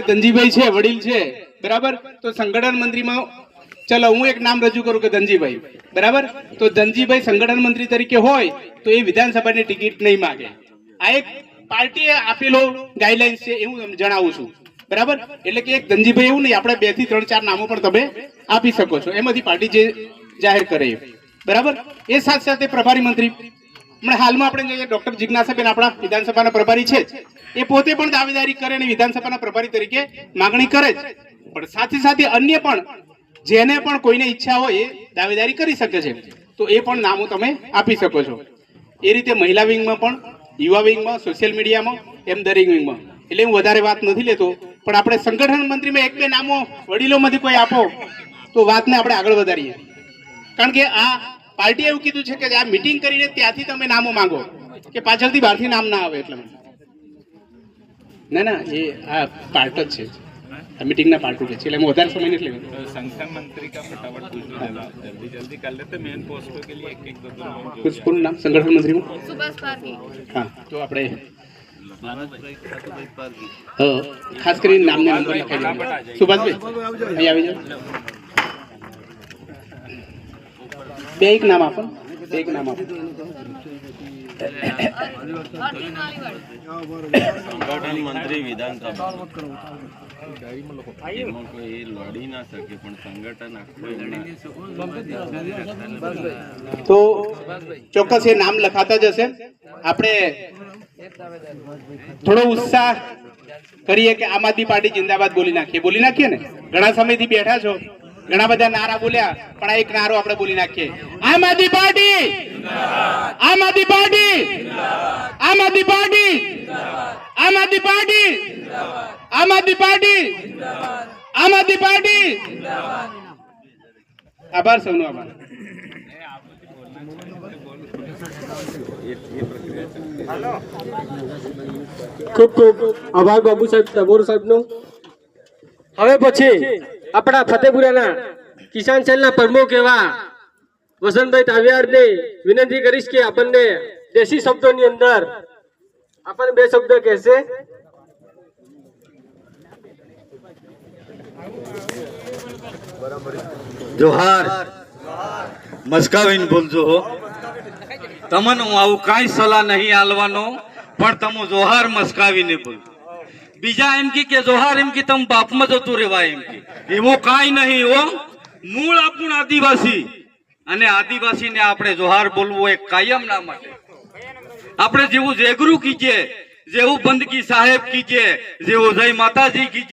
ધનજીભાઈ છે, વડીલ છે, બરાબર. તો સંગઠન મંત્રીમાં ચલો હું એક નામ રજૂ કરું કે ધનજીભાઈ, બરાબર. તો ધનજીભાઈ સંગઠન મંત્રી તરીકે હોય તો એ વિધાનસભાની ટિકિટ નહીં માગે. આ એક પાર્ટીએ આપેલો ગાઈડલાઇન્સ છે, એવું હું જણાવું છું, બરાબર. એટલે કે એક ધનજીભાઈ એવું નહીં, આપણે 2 થી 3 4 નામો પણ તમે આપી શકો છો, એમાંથી પાર્ટી જે જાહેર કરે, બરાબર. એ સાથે સાથે પ્રભારી મંત્રી હમણાં હાલમાં આપણે જોઈએ ડોક્ટર જિજ્ઞાસાબેન આપણા વિધાનસભાના પ્રભારી છે, એ પોતે પણ દાવેદારી કરે અને વિધાનસભાના પ્રભારી તરીકે માગણી કરે જ, પણ સાથે સાથે અન્ય પણ જેને પણ કોઈને ઈચ્છા હોય એ દાવેદારી કરી શકે છે, તો એ પણ નામો તમે આપી શકો છો. એ રીતે મહિલા વિંગમાં પણ, યુવા વિંગમાં, સોશિયલ મીડિયામાં, એમ દરેક વિંગમાં. એટલે હું વધારે વાત નથી લેતો, પણ આપણે સંગઠન મંત્રીમાં 1-2 નામો વડીલોમાંથી કોઈ આપો તો વાતને આપણે આગળ વધારીએ. કારણ કે આ પાર્ટીએ એવું કીધું છે કે આ મીટિંગ કરીને ત્યાંથી તમે નામો માંગો, કે પાછળથી બહારથી નામ ના આવે. એટલે ના એ આ પાર્ટ જ છે, આ मीटिंग ना पार्ट है, चलिए मैं उधर समझ नहीं लेंगे. संगठन मंत्री का फटाफट पूछ लो, जल्दी जल्दी कर लेते. मेन पोस्टों के लिए एक दो कुछ पूर्ण नाम संगठन मंत्री में सुभाष पारगी. हाँ, तो આપણે ખાસ કરીને નામને નંબર લખાઈ દેજો. સુભાષભાઈ અહીં આવી જાઓ. એક નામ આપો, એક નામ આપો. संगठन मंत्री विधानसभा कोई लड़ी ना सके, पण संगठन તો ચોક્કસ એ નામ લખાતા જશે. આપણે થોડો ઉત્સાહ કરીએ કે આમ આદમી પાર્ટી જિંદાબાદ બોલી નાખીએ ને. ઘણા સમયથી બેઠા છો, ઘણા બધા નારા બોલ્યા, પણ આ એક નારો આપણે બોલી નાખીએ. આમ આદમી પાર્ટી, આમ આદમી પાર્ટી, આમ આદમી પાર્ટી, આમ આદમી પાર્ટી, આમ આદમી પાર્ટી, આમ આદમી પાર્ટી. આભાર સૌનો આભાર. ખૂબ ખૂબ આભાર બાબુ સાહેબ, તબોર સાહેબનો. હવે પછી આપણા ફતેપુરાના કિસાન સેલના પ્રમુખ એવા વસંતભાઈ તાવિયાડને વિનંતી કરીશ કે આપણને દેશી શબ્દોની અંદર આપણને 2 શબ્દ કહેશે. जोहार मस्कावीन बोलजो हो. तमन हूँ आવું કાંઈ સલાહ નહીં આલવાનો, પણ તમે જોહાર મસ્કાવીને બોલજો. બીજા એમ કે જોહાર એમ કે તમે બાપમાં જતું રહેવાય એમ કે, એવો કાંઈ નહીં હો. મૂળ આપણું આદિવાસી, અને આદિવાસીને આપણે જોહાર બોલવું એક કાયમ ના માટે. આપણે જેવું જેગરું કીજે, જેવું બંદકી સાહેબ કીજે, જેવું જય માતાજી કીજે.